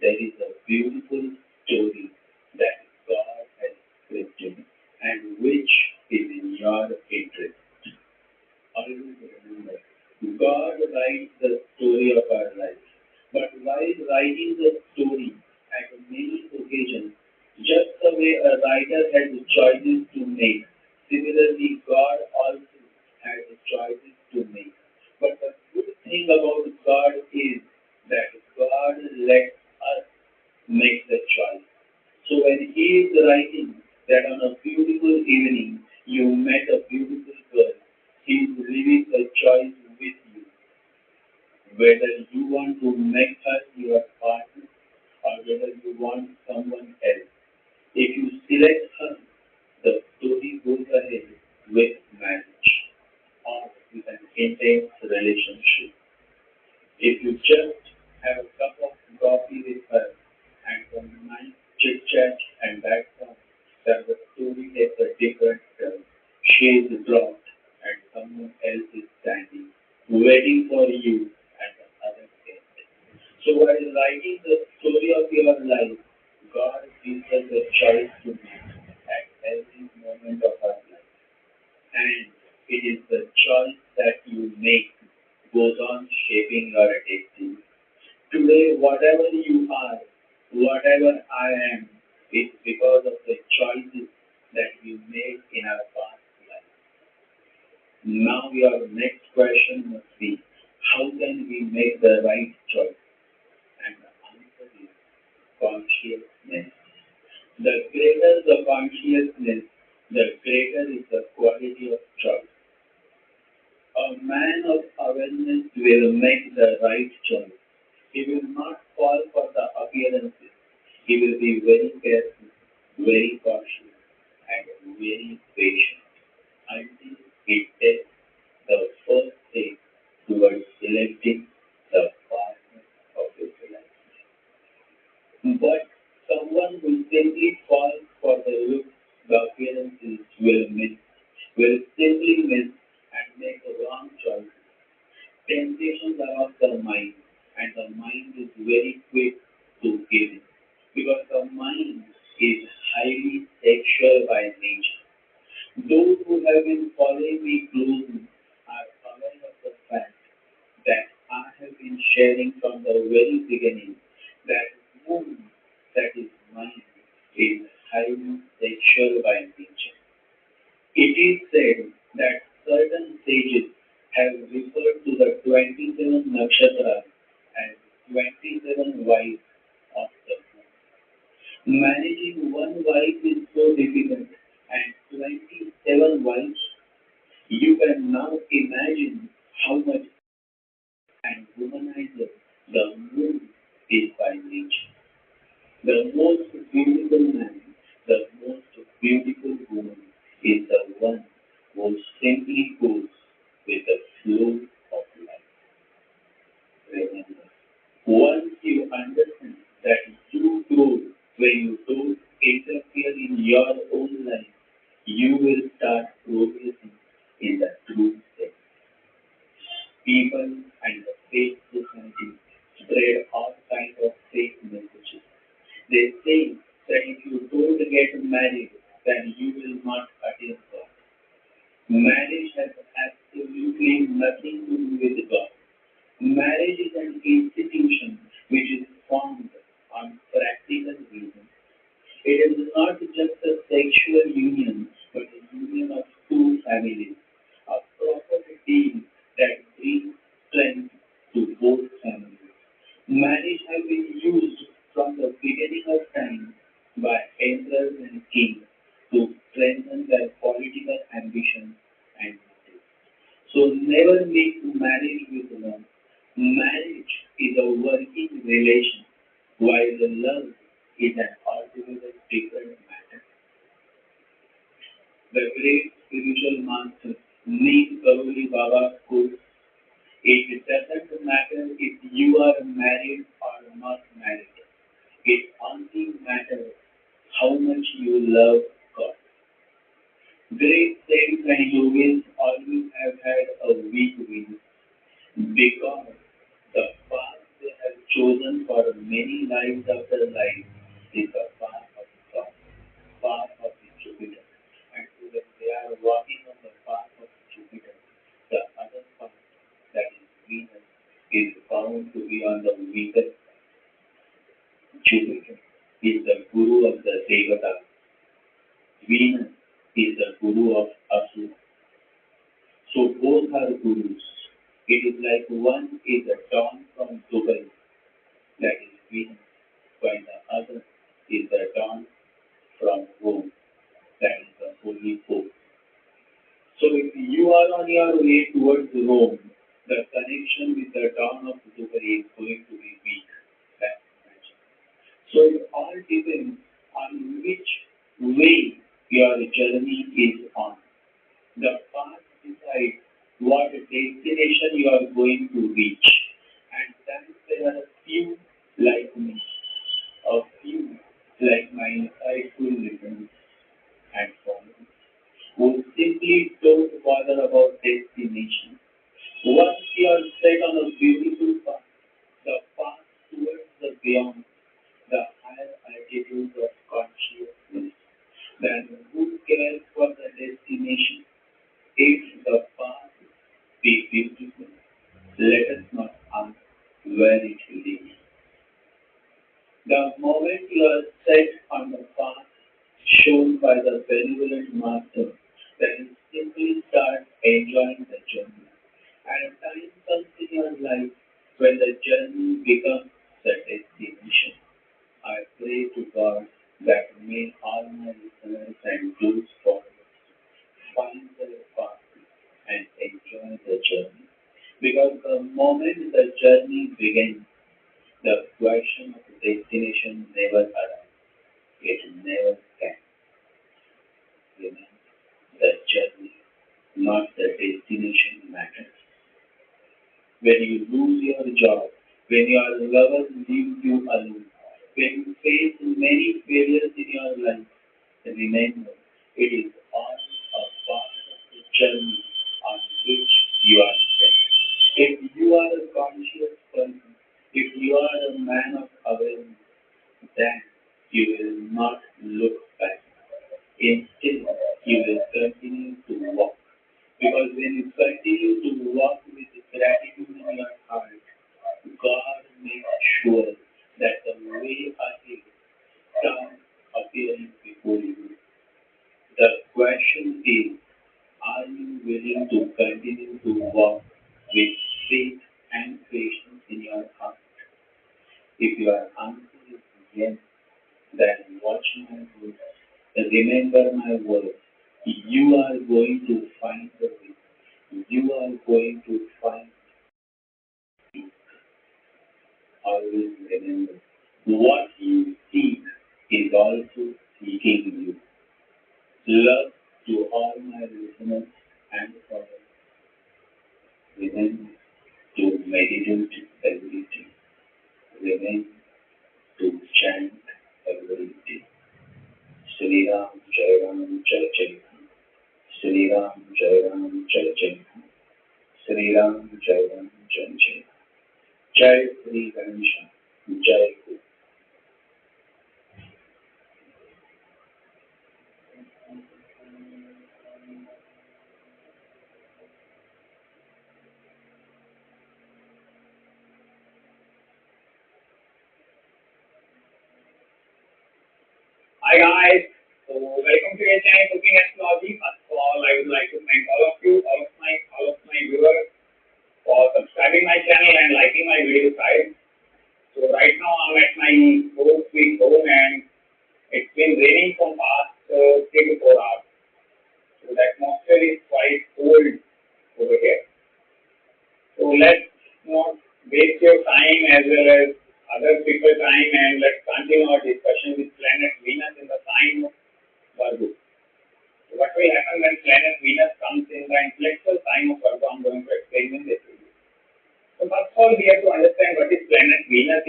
there is a beautiful story that God has scripted and which is in your interest. Always remember, God writes the story of our life. But while writing the story at many occasions, just the way a writer has choices to make, similarly God also has choices to make. But the good thing about God is that God lets us make the choice. So when he is writing that on a beautiful evening you met a beautiful girl, he is leaving a choice with you, whether you want to make her your partner or whether you want someone else. If you select her, the story goes ahead with marriage or with an intense relationship. If you just have a cup of coffee with her and some nice chit chat and that's all, then the story takes a different turn. She is dropped and someone else is standing, waiting for you at the other end. So while writing the story of your life, God gives us a choice to make at every moment of our life. And it is the choice that you make goes on shaping your destiny. Today, whatever you are, whatever I am, is because of the choices that we made in our past life. Now, your next question must be how can we make the right choice? And the answer is consciousness. The greater the consciousness, the greater is the quality of choice. A man of awareness will make the right choice. He will not fall for the appearances. He will be very careful, very cautious, and very patient until he takes the first step towards selecting the partner of his life. But someone who simply falls for the looks, the appearances will simply miss and make wrong choices. Temptations are of the mind, and the mind is very quick to give in because the mind is highly sexual by nature. Those who have been following me closely are aware of the fact that I have been sharing from the very beginning that womb, that is mind, is highly sexual by nature. It is said that certain sages have referred to the 27 nakshatras as 27 wives of the moon. Managing one wife is so difficult, and 27 wives, you can now imagine how much and womanizer the moon is by nature. The most beautiful man, the most beautiful woman is the one who simply goes with the flow of life. Remember, once you understand that you grow when you don't interfere in your own life, you will start progressing in the true sense. People and the faith society spread all kinds of fake messages. They say that if you don't get married, then you will not attain God. Marriage has absolutely nothing to do with God. Marriage is an institution which is formed on practical reasons. It is not just a sexual union, but a union of two families, a proper deal that brings strength to both families. Marriage has been used from the beginning of time by emperors and kings to strengthen their political ambitions and motives. So never mix marriage with love. Marriage is a working relation, while the love is an altogether different matter. The great spiritual master Neem Karoli Baba quotes, it doesn't matter if you are married or not married. It only matters how much you love God. Great saints and yogis always have had a weak will because the path they have chosen for many lives after life is the path of God, path of Jupiter. And so when they are walking on the path of Jupiter, the other path, that is Venus, is found to be on the weaker. Jupiter is the guru of the Devata. Venus is the guru of Asura. So both are gurus. It is like one is a dawn from Dubai, that is Venus, while the other is the dawn from Rome, that is the Holy Pope. So if you are on your way towards Rome, the connection with the dawn of Dubai is going to be weak. That's magic. So it all depends on which way your journey is on. The path decides what destination you are going to reach. And then there are a few like me, a few like my insightful listeners and followers who simply don't bother about destination. Once you are set on a beautiful path, the path towards the beyond, the higher altitudes of consciousness, then who cares for the destination? If the path be beautiful, let us not ask where it leads. The moment you are set on the path shown by the benevolent master, then simply start enjoying the journey. And a time comes in your life when the journey becomes the destination. I pray to God that may all my listeners and those followers find their path and enjoy the journey. Because the moment the journey begins, the question of destination never arrives. It never can. Remember, the journey, not the destination matters. When you lose your job, when your lover leaves you alone, when you face many failures in your life, remember, it is all a part of the journey on which you are set. If you are a conscious person, if you are a man of awareness, then you will not look back. Instead, you will continue to walk. Because when you continue to walk with gratitude in your heart, God makes sure that the way ahead starts appearing before you. The question is, are you willing to continue to walk with faith and patience in your heart? If your answer is yes, then watch my words. Remember my words. You are going to find the way. You are going to find peace. Always remember, what you seek is also seeking you. Love to all my listeners and followers. Remember to meditate every day. Remember to chant every day. Sri Ram, Jai Ram, Jai Jai Ram. Sri Ram, Jai Ram, Jai Jai Ram. Sri Ram, Jai Ram, Jai Jai Ram. Jai Sri Ganesha, Jai Guru. Hi guys, so welcome to your channel Cooking Astrology. First of all, I would like to thank all of you, all of my viewers for subscribing my channel and liking my video guys. So right now I'm at my fourth week home and it's been raining from past 3 to 4 hours. So the atmosphere is quite cold over here. So let's not waste your time as well as other people's time and let's continue our discussion with planet Venus in the sign of Virgo. So what will happen when planet Venus comes in the intellectual sign of Virgo? I'm going to explain in this video. So first of all, we have to understand what is planet Venus